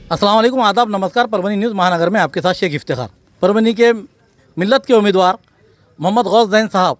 अस्सलाम वालेकुम, आदाब, नमस्कार। परभनी न्यूज़ महानगर में आपके साथ शेख इफ्तिखार। परभनी के मिल्लत के उम्मीदवार मोहम्मद गौस जैन साहब,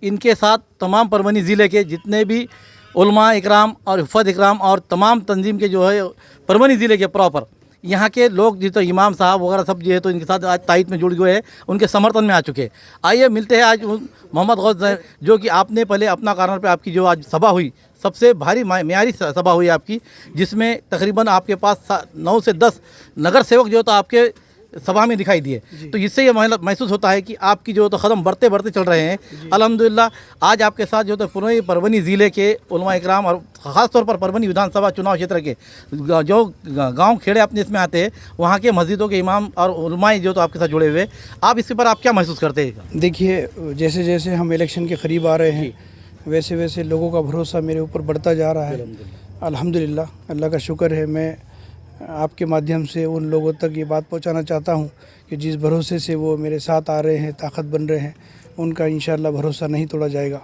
इनके साथ तमाम परभनी ज़िले के जितने भी उलमा इकराम और हुफ़्फ़त इकराम और तमाम तंजीम के जो है परभनी ज़िले के प्रॉपर यहाँ के लोग जो तो इमाम साहब वगैरह सब जो है तो इनके साथ आज तायद में जुड़ गए हैं, उनके समर्थन में आ चुके हैं। आइए मिलते हैं आज मोहम्मद गौस जैन, जो कि आपने पहले अपना कॉर्नर पे आपकी जो आज सभा हुई, सबसे भारी मेयारी सभा हुई आपकी, जिसमें तकरीबन आपके पास 9 से 10 नगर सेवक जो तो आपके सभा में दिखाई दिए। तो इससे ये महसूस होता है कि आपकी जो तो कदम बढ़ते बढ़ते चल रहे हैं। अल्हम्दुलिल्लाह आज आपके साथ जो तो पूरे परभनी ज़िले के उलमा इकराम और ख़ास तौर पर परभनी विधानसभा चुनाव क्षेत्र के जो गांव खेड़े अपने इसमें आते हैं, वहाँ के मस्जिदों के इमाम और उलमा जो तो आपके साथ जुड़े हुए, आप इसके पर आप क्या महसूस करते हैं? देखिए, जैसे जैसे हम इलेक्शन के करीब आ रहे हैं वैसे वैसे लोगों का भरोसा मेरे ऊपर बढ़ता जा रहा है। अल्हम्दुलिल्लाह, अल्लाह का शुक्र है। मैं आपके माध्यम से उन लोगों तक ये बात पहुंचाना चाहता हूं कि जिस भरोसे से वो मेरे साथ आ रहे हैं, ताकत बन रहे हैं, उनका इंशाअल्लाह भरोसा नहीं तोड़ा जाएगा।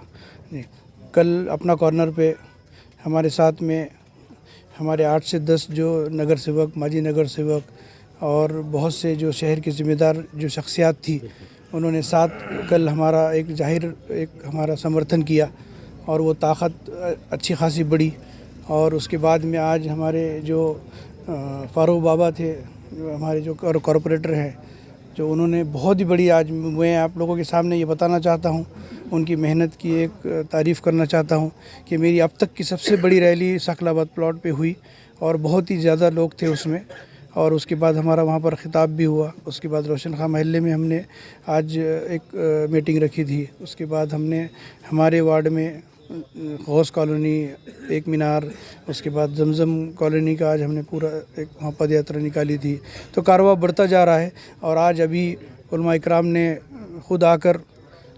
कल अपना कॉर्नर पे हमारे साथ में हमारे 8 से 10 जो नगर सेवक, माजी नगर सेवक और बहुत से जो शहर के ज़िम्मेदार जो शख्सियात थी, उन्होंने साथ कल हमारा एक हमारा समर्थन किया और वो ताकत अच्छी खासी बढ़ी। और उसके बाद में आज हमारे जो फारूक बाबा थे, जो हमारे जो कॉरपोरेटर हैं, जो उन्होंने बहुत ही बड़ी, आज मैं आप लोगों के सामने ये बताना चाहता हूँ, उनकी मेहनत की एक तारीफ़ करना चाहता हूँ कि मेरी अब तक की सबसे बड़ी रैली सकलाबाद प्लॉट पे हुई और बहुत ही ज़्यादा लोग थे उसमें। और उसके बाद हमारा वहाँ पर ख़िताब भी हुआ। उसके बाद रोशन खां महल्ले में हमने आज एक मीटिंग रखी थी। उसके बाद हमने हमारे वार्ड में गौस कॉलोनी, एक मीनार, उसके बाद जमजम कॉलोनी का आज हमने पूरा एक वहाँ पद यात्रा निकाली थी। तो कारवां बढ़ता जा रहा है। और आज अभी उलमा इकराम ने ख़ुद आकर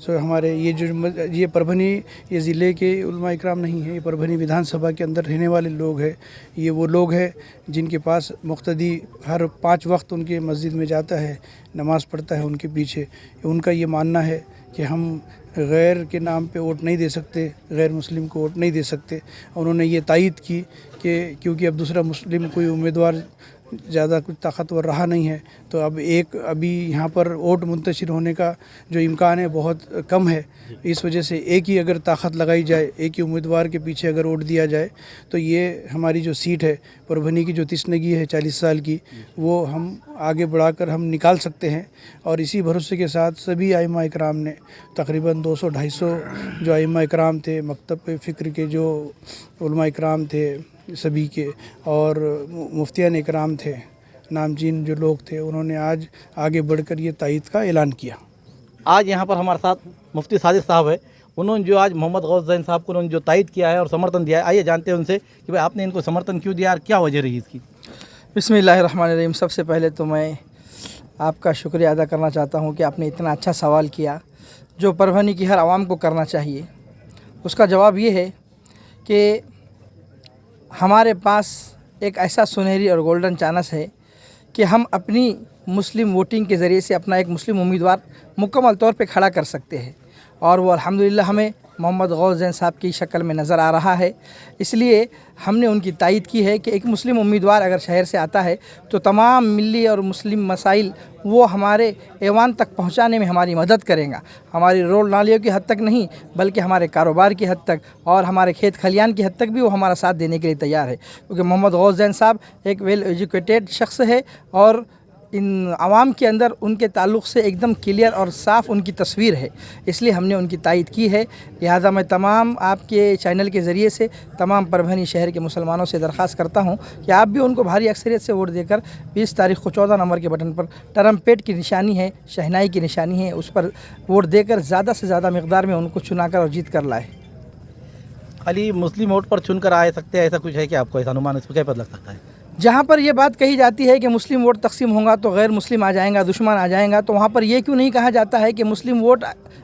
हमारे ये परभनी, ये ज़िले के उलमा इकराम नहीं है, ये परभनी विधानसभा के अंदर रहने वाले लोग हैं। ये वो लोग हैं जिनके पास मुक्तदी हर 5 वक्त उनके मस्जिद में जाता है, नमाज़ पढ़ता है उनके पीछे। उनका ये मानना है कि हम गैर के नाम पे वोट नहीं दे सकते, गैर मुस्लिम को वोट नहीं दे सकते। उन्होंने ये तायद की कि क्योंकि अब दूसरा मुस्लिम कोई उम्मीदवार ज़्यादा कुछ ताकतवर रहा नहीं है, तो अब अभी यहाँ पर वोट मुंतशिर होने का जो इम्कान है बहुत कम है। इस वजह से एक ही अगर ताकत लगाई जाए, एक ही उम्मीदवार के पीछे अगर वोट दिया जाए, तो ये हमारी जो सीट है परभनी की, जो तिस्नगी है 40 साल की, वो हम आगे बढ़ाकर हम निकाल सकते हैं। और इसी भरोसे के साथ सभी आइमा इकराम ने तकरीबन 200-250 जो आइमा इकराम थे, मकतब फ़िक्र के जो उलमा इकराम थे सभी के, और मुफ्तियान इकराम थे, नामचीन जो लोग थे, उन्होंने आज आगे बढ़कर ये तायद का ऐलान किया। आज यहाँ पर हमारे साथ मुफ्ती साजिद साहब है। उन्होंने जो आज मोहम्मद गौस जैन साहब को उन्होंने जो तायद किया है और समर्थन दिया है, आइए जानते हैं उनसे कि भाई आपने इनको समर्थन क्यों दिया और क्या वजह रही इसकी। बिस्मिल्लाहिर्रहमानिर्रहीम। सबसे पहले तो मैं आपका शुक्रिया अदा करना चाहता हूँ कि आपने इतना अच्छा सवाल किया जो परभनी की हर आवाम को करना चाहिए। उसका जवाब ये है कि हमारे पास एक ऐसा सुनहरी और गोल्डन चांस है कि हम अपनी मुस्लिम वोटिंग के ज़रिए से अपना एक मुस्लिम उम्मीदवार मुकम्मल तौर पे खड़ा कर सकते हैं, और वो अल्हम्दुलिल्लाह हमें मोहम्मद गौस जैन साहब की शक्ल में नज़र आ रहा है। इसलिए हमने उनकी तायद की है कि एक मुस्लिम उम्मीदवार अगर शहर से आता है तो तमाम मिली और मुस्लिम मसाइल वो हमारे ऐवान तक पहुंचाने में हमारी मदद करेगा। हमारी रोड नालियों की हद तक नहीं, बल्कि हमारे कारोबार की हद तक और हमारे खेत खलियान की हद तक भी वो हमारा साथ देने के लिए तैयार है, क्योंकि मोहम्मद गौस जैन साहब एक वेल एजुकेटेड शख्स है और इन आवाम के अंदर उनके ताल्लुक़ से एकदम क्लियर और साफ़ उनकी तस्वीर है। इसलिए हमने उनकी तायद की है। लिहाजा मैं तमाम आपके चैनल के ज़रिए से तमाम परभनी शहर के मुसलमानों से दरख्वास्त करता हूँ कि आप भी उनको भारी अक्सरियत से वोट देकर 20 तारीख़ को 14 नंबर के बटन पर ट्रम्पेट की निशानी है, शहनाई की निशानी है, उस पर वोट देकर ज़्यादा से ज़्यादा मकदार में उनको चुनाकर और जीत कर लाए। खाली मुस्लिम वोट पर चुनकर आ सकते हैं, ऐसा कुछ है कि आपको ऐसा अनुमान इस पर क्या पता लग सकता है? जहाँ पर ये बात कही जाती है कि मुस्लिम वोट तकसीम होगा तो गैर मुस्लिम आ जाएगा, दुश्मन आ जाएगा, तो वहाँ पर ये क्यों नहीं कहा जाता है कि मुस्लिम वोट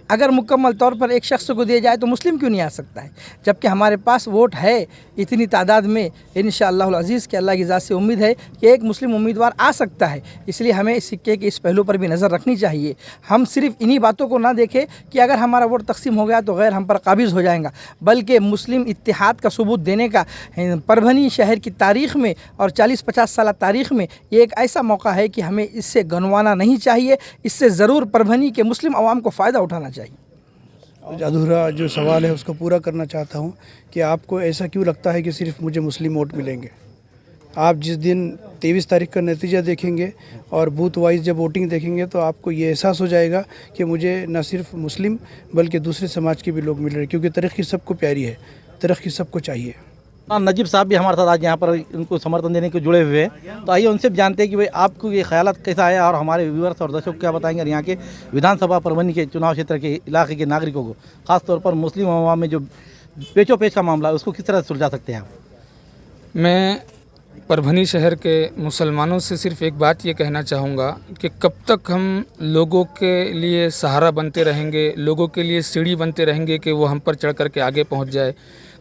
अगर मुकम्मल तौर पर एक शख्स को दिया जाए तो मुस्लिम क्यों नहीं आ सकता है, जबकि हमारे पास वोट है इतनी तादाद में। इंशाअल्लाह अज़ीज़ के अल्लाह की ज़ात से उम्मीद है कि एक मुस्लिम उम्मीदवार आ सकता है। इसलिए हमें इस सिक्के के इस पहलू पर भी नज़र रखनी चाहिए। हम सिर्फ इन्हीं बातों को ना देखें कि अगर हमारा वोट तकसीम हो गया तो गैर हम पर काबिज़ हो जाएगा, बल्कि मुस्लिम इत्तेहाद का सबूत देने का परभनी शहर की तारीख़ में और 40-50 साल तारीख़ में ये एक ऐसा मौका है कि हमें इससे गंवाना नहीं चाहिए। इससे ज़रूर परभनी के मुस्लिम अवाम को फ़ायदा उठाना चाहिए। अधूरा जो सवाल है उसको पूरा करना चाहता हूँ कि आपको ऐसा क्यों लगता है कि सिर्फ मुझे मुस्लिम वोट मिलेंगे? आप जिस दिन 23 तारीख का नतीजा देखेंगे और बूथ वाइज जब वोटिंग देखेंगे तो आपको ये एहसास हो जाएगा कि मुझे न सिर्फ मुस्लिम बल्कि दूसरे समाज के भी लोग मिल रहे हैं, क्योंकि तरक्की सबको प्यारी है, तरक्की सबको चाहिए। नजीब साहब भी हमारे साथ आज यहाँ पर उनको समर्थन देने के जुड़े हुए हैं, तो आइए उनसे भी जानते हैं कि भाई आपको ये ख्यालात कैसा है और हमारे व्यूअर्स और दर्शक क्या बताएंगे और यहाँ के विधानसभा परभनी के चुनाव क्षेत्र के इलाके के नागरिकों को, ख़ासतौर पर मुस्लिम अवाम में जो पेचो पेच का मामला है उसको किस तरह से सुलझा सकते हैं आप? मैं परभनी शहर के मुसलमानों से सिर्फ एक बात ये कहना चाहूँगा कि कब तक हम लोगों के लिए सहारा बनते रहेंगे, लोगों के लिए सीढ़ी बनते रहेंगे कि वो हम पर चढ़ कर के आगे पहुँच जाए,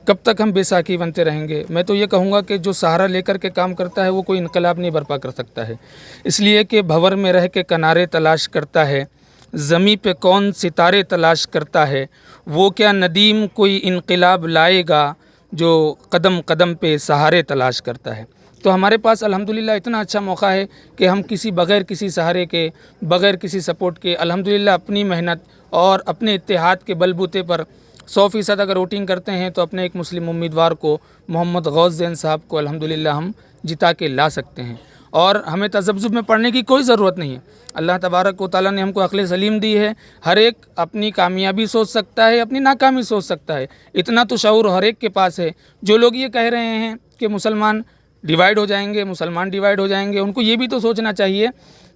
कब तक हम बेसाखी बनते रहेंगे। मैं तो ये कहूँगा कि जो सहारा लेकर के काम करता है वो कोई इनकलाब नहीं बर्पा कर सकता है, इसलिए कि भंवर में रह के किनारे तलाश करता है, ज़मी पे कौन सितारे तलाश करता है, वो क्या नदीम कोई इनकलाब लाएगा जो कदम कदम पे सहारे तलाश करता है। तो हमारे पास अल्हम्दुलिल्लाह इतना अच्छा मौका है कि हम बग़ैर किसी सहारे के, बग़ैर किसी सपोर्ट के अल्हम्दुलिल्लाह अपनी मेहनत और अपने इत्तेहाद के बलबूते पर 100% अगर वोटिंग करते हैं तो अपने एक मुस्लिम उम्मीदवार को, मोहम्मद गौस ज़ैन साहब को अल्हम्दुलिल्लाह हम जिता के ला सकते हैं। और हमें तज़ब्ज़ुब में पढ़ने की कोई ज़रूरत नहीं है। अल्लाह तबारक व तआला ने हमको अक़ल सलीम दी है। हर एक अपनी कामयाबी सोच सकता है, अपनी नाकामी सोच सकता है, इतना तो शऊर हर एक के पास है। जो लोग ये कह रहे हैं कि मुसलमान डिवाइड हो जाएंगे, मुसलमान डिवाइड हो जाएंगे, उनको ये भी तो सोचना चाहिए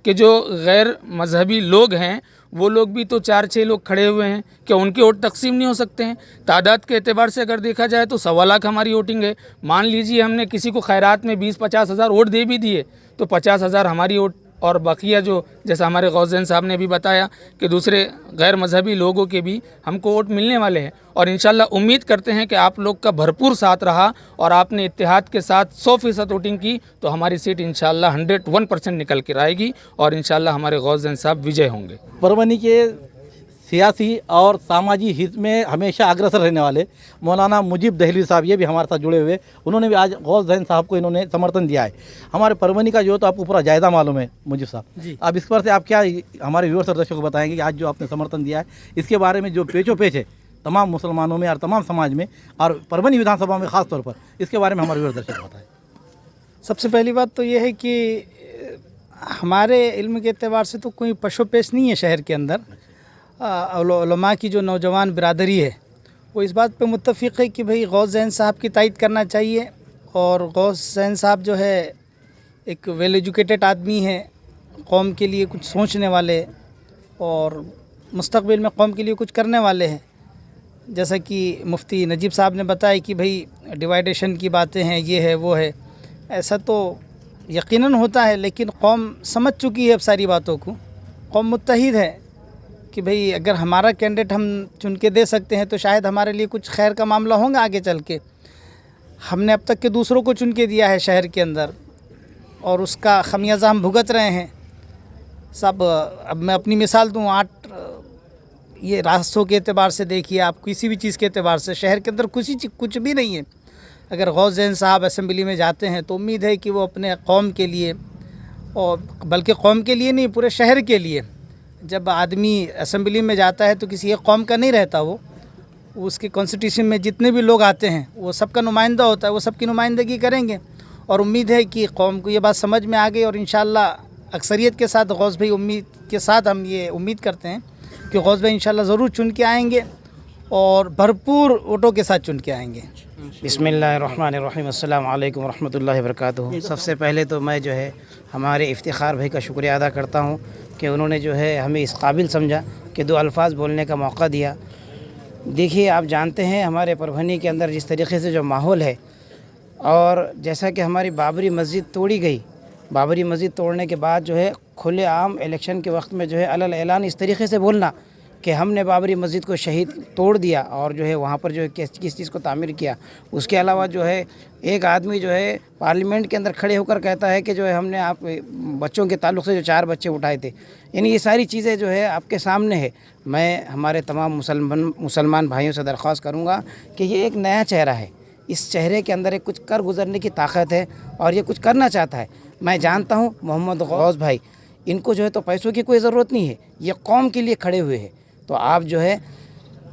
कि जो गैर मजहबी लोग हैं वो लोग भी तो 4-6 लोग खड़े हुए हैं, क्या उनके वोट तकसीम नहीं हो सकते हैं? तादाद के एतबार से अगर देखा जाए तो 1.25 लाख हमारी वोटिंग है। मान लीजिए हमने किसी को खैरात में 20-50 हज़ार वोट दे भी दिए तो 50 हज़ार हमारी वोट, और बाकिया जो जैसा हमारे गौस ज़ैन साहब ने भी बताया कि दूसरे गैर मजहबी लोगों के भी हमको वोट मिलने वाले हैं। और इंशाल्लाह उम्मीद करते हैं कि आप लोग का भरपूर साथ रहा और आपने इत्तेहाद के साथ 100% वोटिंग की तो हमारी सीट इंशाल्लाह 101% निकल कर आएगी और इंशाल्लाह हमारे गौस ज़ैन साहब विजय होंगे। परभनी के सियासी और सामाजिक हित में हमेशा अग्रसर रहने वाले मौलाना मुजीब दहलवी साहब ये भी हमारे साथ जुड़े हुए, उन्होंने भी आज गौस ज़ैन साहब को इन्होंने समर्थन दिया है। हमारे परभनी का जो तो आपको पूरा जायज़ा मालूम है मुजीब साहब जी, अब इस पर से आप क्या हमारे व्यूअर्स और दर्शकों को बताएंगे कि आज जो आपने समर्थन दिया है इसके बारे में, जो पेचो पेच है तमाम मुसलमानों में और तमाम समाज में और परभनी विधानसभा में ख़ास तौर पर, इसके बारे में हमारे व्यूअर्स दर्शक बताएँ। सबसे पहली बात तो ये है कि हमारे इल्म के एतबार से तो कोई पशो पेश नहीं है शहर के अंदर। उलमा की जो नौजवान बिरादरी है वो इस बात पे मुत्तफ़िक़ है कि भाई गौस ज़ैन साहब की तायद करना चाहिए। और गौस ज़ैन साहब जो है एक वेल एजुकेटेड आदमी है, कौम के लिए कुछ सोचने वाले और मुस्तक़बिल में कौम के लिए कुछ करने वाले हैं। जैसा कि मुफ्ती नजीब साहब ने बताया कि भाई डिवाइडेशन की बातें हैं, ये है वो है, ऐसा तो यकीनन होता है, लेकिन कौम समझ चुकी है अब सारी बातों को। कौम मुत्तहिद है कि भाई अगर हमारा कैंडिडेट हम चुन के दे सकते हैं तो शायद हमारे लिए कुछ खैर का मामला होगा आगे चल के। हमने अब तक के दूसरों को चुन के दिया है शहर के अंदर और उसका खमियाजा हम भुगत रहे हैं सब। अब मैं अपनी मिसाल दूँ, 8 ये रास्तों के एतबार से देखिए आप, किसी भी चीज़ के एतबार से शहर के अंदर कुछ भी नहीं है। अगर गौस ज़ैन साहब असेंबली में जाते हैं तो उम्मीद है कि वो अपने कौम के लिए, और बल्कि कौम के लिए नहीं पूरे शहर के लिए, जब आदमी असेंबली में जाता है तो किसी एक कौम का नहीं रहता, वो उसके कॉन्स्टिट्यूशन में जितने भी लोग आते हैं वो सबका नुमाइंदा होता है, वो सबकी नुमाइंदगी करेंगे। और उम्मीद है कि कौम को ये बात समझ में आ गई और इंशाल्लाह अक्सरियत के साथ गौस भाई उम्मीद के साथ हम ये उम्मीद करते हैं कि गौस भाई इंशाल्लाह ज़रूर चुन के आएंगे और भरपूर वोटों के साथ चुन के आएंगे। बिस्मिल्लाहिर्रहमानिर्रहीम, अस्सलामु अलैकुम वरहमतुल्लाहि वबरकातुहू। सबसे पहले तो मैं जो है हमारे इफ्तिखार भाई का शुक्रिया अदा करता हूँ कि उन्होंने जो है हमें इस काबिल समझा कि 2 अल्फाज बोलने का मौका दिया। देखिए, आप जानते हैं हमारे परभनी के अंदर जिस तरीके से जो माहौल है, और जैसा कि हमारी बाबरी मस्जिद तोड़ी गई, बाबरी मस्जिद तोड़ने के बाद जो है खुले आम इलेक्शन के वक्त में जो है अलल ऐलान इस तरीके से बोलना, कि हमने बाबरी मस्जिद को शहीद तोड़ दिया और जो है वहाँ पर जो है किस चीज़ को तामीर किया। उसके अलावा जो है एक आदमी जो है पार्लियामेंट के अंदर खड़े होकर कहता है कि जो है हमने आप बच्चों के ताल्लुक़ से जो 4 बच्चे उठाए थे। यानी ये सारी चीज़ें जो है आपके सामने है। मैं हमारे तमाम मुसलमान भाइयों से दरख्वास्त करूँगा कि ये एक नया चेहरा है, इस चेहरे के अंदर एक कुछ कर गुजरने की ताकत है और ये कुछ करना चाहता है। मैं जानता हूँ मोहम्मद गौस भाई, इनको जो है तो पैसों की कोई ज़रूरत नहीं है, ये कौम के लिए खड़े हुए हैं। तो आप जो है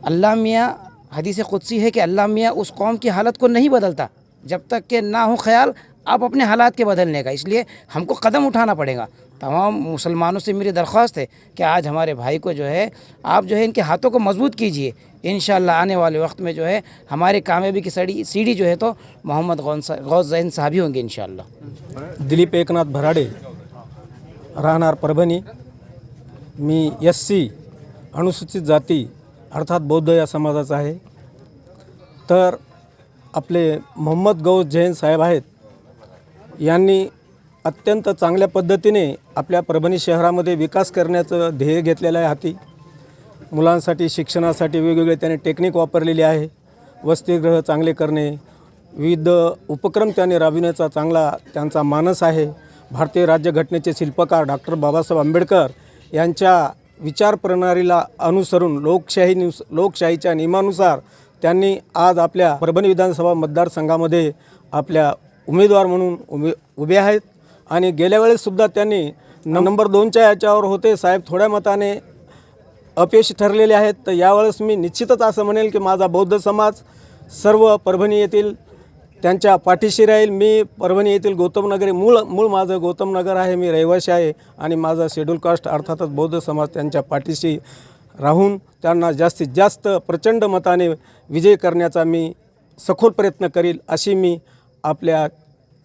अल्लाह मियाँ, हदीस कुदसी है कि अल्लाह मियाँ उस कौम की हालत को नहीं बदलता जब तक कि ना हो ख्याल आप अपने हालात के बदलने का। इसलिए हमको कदम उठाना पड़ेगा। तमाम मुसलमानों से मेरी दरख्वास्त है कि आज हमारे भाई को जो है आप जो है इनके हाथों को मजबूत कीजिए। इंशाअल्लाह आने वाले वक्त में जो है हमारे कामयाबी की सीढ़ी जो है तो मोहम्मद गौस जैन साहब ही होंगे इंशाअल्लाह। दिलीप एकनाथ भराडे, राहणार परभणी। मी SC अनुसूचित जाती अर्थात बौद्ध या समाजाचा आहे। तर आपले मोहम्मद गौस जैन साहेब आहेत, यांनी अत्यंत चांगल्या पद्धतीने आपल्या परभणी शहरामध्ये विकास करण्याचं ध्येय घेतलेलं आहे हाती। मुलांसाठी शिक्षणासाठी वेगवेगळे त्यांनी टेक्निक वापरलेली आहे। वसतिगृह चांगले करणे, विविध उपक्रम त्यांनी राबविण्याचा चांगला त्यांचा मानस आहे। भारतीय राज्यघटनेचे शिल्पकार डॉक्टर बाबासाहेब आंबेडकर यांच्या विचारप्रणालीला अनुसरून लोकशाहीच्या नियमानुसार त्यांनी आज आपल्या परभणी विधानसभा मतदारसंघामध्ये आपल्या उमेदवार म्हणून उभे आहेत। आणि गेल्या वेळेससुद्धा त्यांनी नंबर 2च्या याच्यावर होते साहेब, थोड्या मताने अपयशी ठरलेले आहेत। तर यावेळेस मी निश्चितच असं म्हणेल की माझा बौद्ध समाज सर्व परभणी येथील त्यांच्या पाठीशी राहील। मी परभणी येथील गौतमनगर मूळ माझं गौतमनगर आहे, मी रहिवासी आहे आणि माझा शेड्यूल कास्ट अर्थातच बौद्ध समाज त्यांच्या पाठीशी राहून त्यांना जास्तीत जास्त प्रचंड मताने विजय करण्याचा मी सखोल प्रयत्न करील, अशी मी आपल्या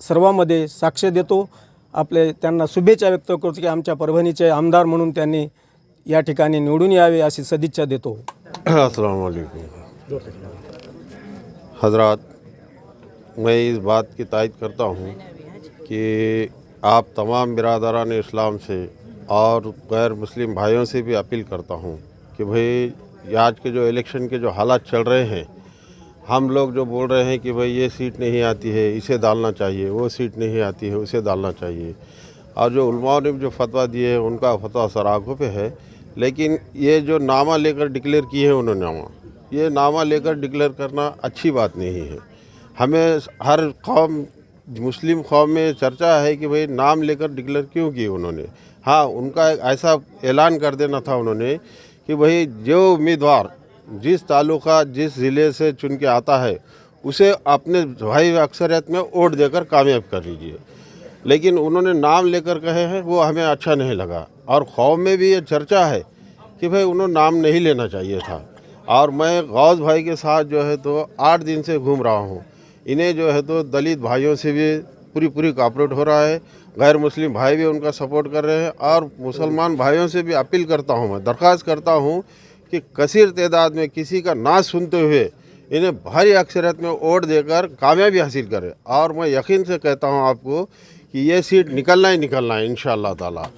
सर्वांमध्ये साक्ष देतो। आपले त्यांना शुभेच्छा व्यक्त करतो की आमच्या परभणीचे आमदार म्हणून त्यांनी या ठिकाणी निवडून यावे अशी सदिच्छा देतो। अस्सलाम वालेकुम हजरात, मैं इस बात की तायद करता हूँ कि आप तमाम बिरादरान इस्लाम से और गैर मुस्लिम भाइयों से भी अपील करता हूँ कि भाई आज के जो इलेक्शन के जो हालात चल रहे हैं, हम लोग जो बोल रहे हैं कि भाई ये सीट नहीं आती है इसे डालना चाहिए, वो सीट नहीं आती है उसे डालना चाहिए, और जो उलमाओं ने जो फतवा दिए हैं उनका फतवा सराखों पे है। लेकिन ये जो नामा लेकर डिक्लेयर किए हैं उन्होंने, ये नामा लेकर डिक्लेयर करना अच्छी बात नहीं है। हमें हर कौम, मुस्लिम कौम में चर्चा है कि भाई नाम लेकर डिक्लेयर क्यों किए उन्होंने। हाँ, उनका एक ऐसा ऐलान कर देना था उन्होंने कि भाई जो उम्मीदवार जिस तालुका जिस ज़िले से चुन के आता है उसे अपने भाई अक्सरियत में वोट देकर कामयाब कर लीजिए। लेकिन उन्होंने नाम लेकर कहे हैं, वो हमें अच्छा नहीं लगा। और कौम में भी ये चर्चा है कि भाई उन्होंने नाम नहीं लेना चाहिए था। और मैं गौस भाई के साथ जो है तो 8 दिन से घूम रहा हूँ। इन्हें जो है तो दलित भाइयों से भी पूरी कॉपरेट हो रहा है, गैर मुस्लिम भाई भी उनका सपोर्ट कर रहे हैं। और मुसलमान भाइयों से भी अपील करता हूँ, मैं दरख्वास्त करता हूँ कि कसीर तादाद में किसी का ना सुनते हुए इन्हें भारी अक्सरियत में वोट देकर कामयाबी हासिल करें। और मैं यकीन से कहता हूँ आपको कि ये सीट निकलना ही निकलना है इंशाअल्लाह ताला।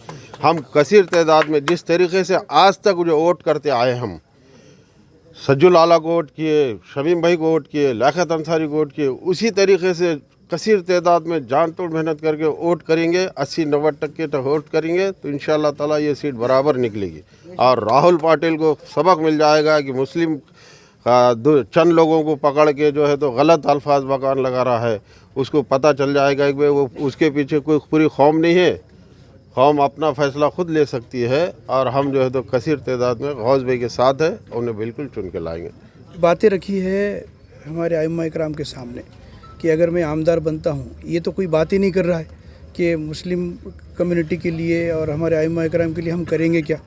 हम कसीर तादाद में जिस तरीके से आज तक जो वोट करते आए, हम सज्जुल आला को वोट किए, शमीम भाई को वोट किए, लियाकत अंसारी को वोट किए, उसी तरीके से कसीर तादाद में जान तोड़ मेहनत करके वोट करेंगे। 80-90% तक वोट करेंगे तो इंशाअल्लाह ताला ये सीट बराबर निकलेगी। और राहुल पाटिल को सबक मिल जाएगा कि मुस्लिम चंद लोगों को पकड़ के जो है तो गलत अल्फाज बकान लगा रहा है, उसको पता चल जाएगा कि भाई वो उसके पीछे कोई पूरी कौम नहीं है, कौम अपना फ़ैसला खुद ले सकती है। और हम जो है तो कसीर तादाद में गौस भाई के साथ है, उन्हें बिल्कुल चुन के लाएंगे। बातें रखी है हमारे आइम्मा इकराम के सामने कि अगर मैं आमदार बनता हूँ, ये तो कोई बात ही नहीं कर रहा है कि मुस्लिम कम्युनिटी के लिए और हमारे आइम्मा इकराम के लिए हम करेंगे क्या।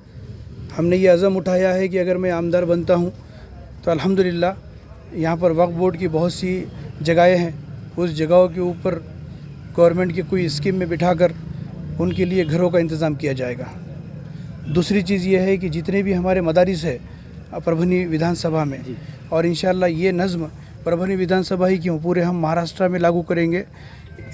हमने ये अज़म उठाया है कि अगर मैं आमदार बनता हूँ तो अल्हम्दुलिल्लाह यहाँ पर वक्फ बोर्ड की बहुत सी जगहें हैं, उस जगहों के ऊपर गवर्नमेंट की कोई स्कीम में बिठाकर उनके लिए घरों का इंतज़ाम किया जाएगा। दूसरी चीज़ ये है कि जितने भी हमारे मदारिस है परभणी विधानसभा में, और इंशाअल्लाह ये नज़्म परभणी विधानसभा ही क्यों पूरे हम महाराष्ट्र में लागू करेंगे,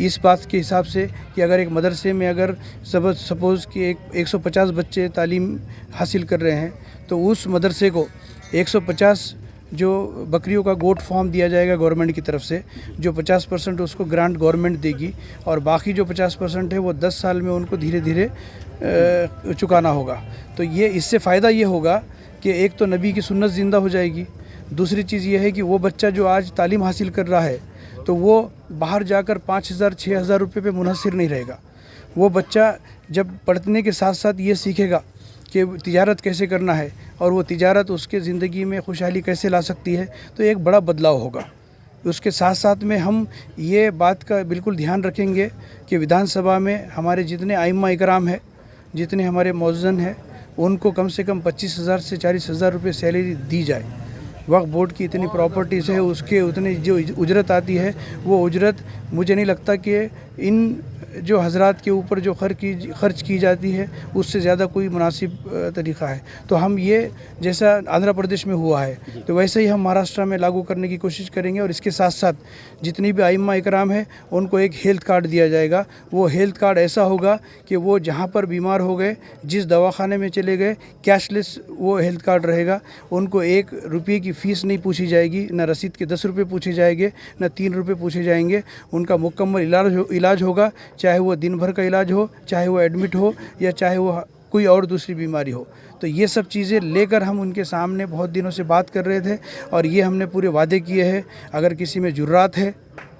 इस बात के हिसाब से कि अगर एक मदरसे में अगर सपोज़ कि 150 बच्चे तालीम हासिल कर रहे हैं तो उस मदरसे को 150 जो बकरियों का गोट फॉर्म दिया जाएगा गवर्नमेंट की तरफ से, जो 50% उसको ग्रांट गवर्नमेंट देगी और बाकी जो 50% है वो 10 साल में उनको धीरे धीरे चुकाना होगा। तो ये इससे फ़ायदा ये होगा कि एक तो नबी की सुन्नत ज़िंदा हो जाएगी, दूसरी चीज़ ये है कि वो बच्चा जो आज तालीम हासिल कर रहा है तो वो बाहर जाकर 5,000-6,000 रुपये पे मुनहसर नहीं रहेगा। वो बच्चा जब पढ़ने के साथ साथ ये सीखेगा कि तिजारत कैसे करना है और वो तिजारत उसके ज़िंदगी में खुशहाली कैसे ला सकती है, तो एक बड़ा बदलाव होगा। उसके साथ साथ में हम ये बात का बिल्कुल ध्यान रखेंगे कि विधानसभा में हमारे जितने आइम्मा इकराम है, जितने हमारे मौज़न हैं, उनको कम से कम 25,000 से 40,000 रुपये सैलरी दी जाए। वक्फ बोर्ड की इतनी प्रॉपर्टीज़ है, उसके उतनी जो उजरत आती है, वो उजरत मुझे नहीं लगता कि इन जो हजरात के ऊपर जो खर्च की जाती है उससे ज़्यादा कोई मुनासिब तरीक़ा है। तो हम ये जैसा आंध्र प्रदेश में हुआ है तो वैसे ही हम महाराष्ट्र में लागू करने की कोशिश करेंगे। और इसके साथ साथ जितनी भी आइम्मा इकराम है उनको एक हेल्थ कार्ड दिया जाएगा। वो हेल्थ कार्ड ऐसा होगा कि वो जहाँ पर बीमार हो गए, जिस दवाखाने में चले गए, कैशलेस वो हेल्थ कार्ड रहेगा। उनको 1 रुपये की फ़ीस नहीं पूछी जाएगी, न रसीद के 10 रुपये पूछे जाएंगे, न 3 रुपये पूछे जाएंगे। उनका मुकम्मल इलाज होगा, चाहे वो दिन भर का इलाज हो, चाहे वो एडमिट हो या चाहे वो कोई और दूसरी बीमारी हो। तो ये सब चीज़ें लेकर हम उनके सामने बहुत दिनों से बात कर रहे थे और ये हमने पूरे वादे किए हैं। अगर किसी में जुर्रात है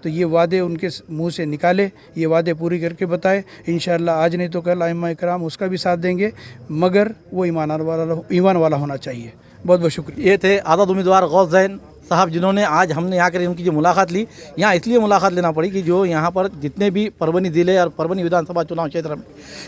तो ये वादे उनके मुंह से निकाले, ये वादे पूरी करके बताए। इंशाअल्लाह आज नहीं तो कल आइम्मा इकराम उसका भी साथ देंगे, मगर वो ईमान वाला होना चाहिए। बहुत बहुत शुक्रिया। ये थे आज़ाद उम्मीदवार गौस जैन साहब, जिन्होंने आज हमने यहाँ कर उनकी जो मुलाकात ली, यहाँ इसलिए मुलाकात लेना पड़ी कि जो यहाँ पर जितने भी परभनी ज़िले और परभनी विधानसभा चुनाव क्षेत्र में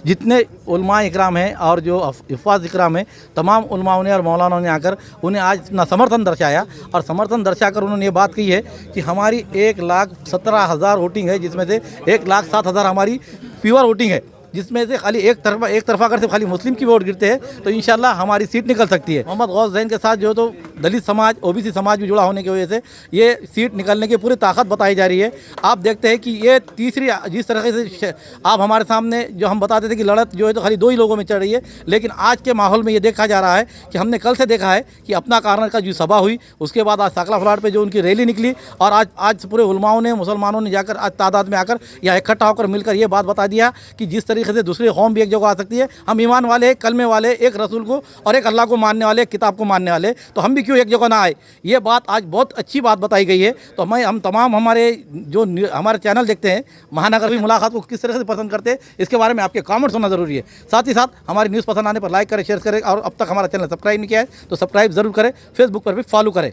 जितने उलमा इकराम हैं और जो हिफ़ाज़ इकराम हैं, तमाम उलमाओं ने और मौलानाओं ने आकर उन्हें आज अपना समर्थन दर्शाया। और समर्थन दर्शाकर उन्होंने ये बात कही है कि हमारी 1,17,000 वोटिंग है, जिसमें से 1,07,000 हमारी प्योर वोटिंग है, जिसमें से खाली एक तरफा अगर से खाली मुस्लिम की वोट गिरते हैं तो इंशाल्लाह हमारी सीट निकल सकती है। मोहम्मद गौस जैन के साथ जो तो दलित समाज, ओबीसी समाज भी जुड़ा होने की वजह से ये सीट निकलने की पूरी ताकत बताई जा रही है। आप देखते हैं कि ये तीसरी, जिस तरह से आप हमारे सामने जो हम बताते थे कि लड़त जो है तो खाली 2 ही लोगों में चल रही है, लेकिन आज के माहौल में ये देखा जा रहा है कि हमने कल से देखा है कि अपना कारण का जो सभा हुई, उसके बाद आज साकला फ्लाट पर जो उनकी रैली निकली और आज पूरे उलमाओं ने, मुसलमानों ने जाकर आज तादाद में आकर यहाँ इकट्ठा होकर मिलकर ये बात बता दिया कि जिस तरीके से दूसरी कौम भी एक जगह आ सकती है। हम ईमान वाले, कलमे वाले, एक रसूल को और एक अल्लाह को मानने वाले, एक किताब को मानने वाले, तो हम भी क्यों एक जगह ना आए। ये बात आज बहुत अच्छी बात बताई गई है। तो हम तमाम हमारे जो हमारे चैनल देखते हैं, महानगर भी मुलाकात को किस तरह से पसंद करते हैं, इसके बारे में आपके कमेंट्स होना ज़रूरी है। साथ ही साथ हमारी न्यूज़ पसंद आने पर लाइक करें, शेयर करें और अब तक हमारा चैनल सब्सक्राइब नहीं किया है तो सब्सक्राइब ज़रूर करें। फेसबुक पर भी फॉलो करें।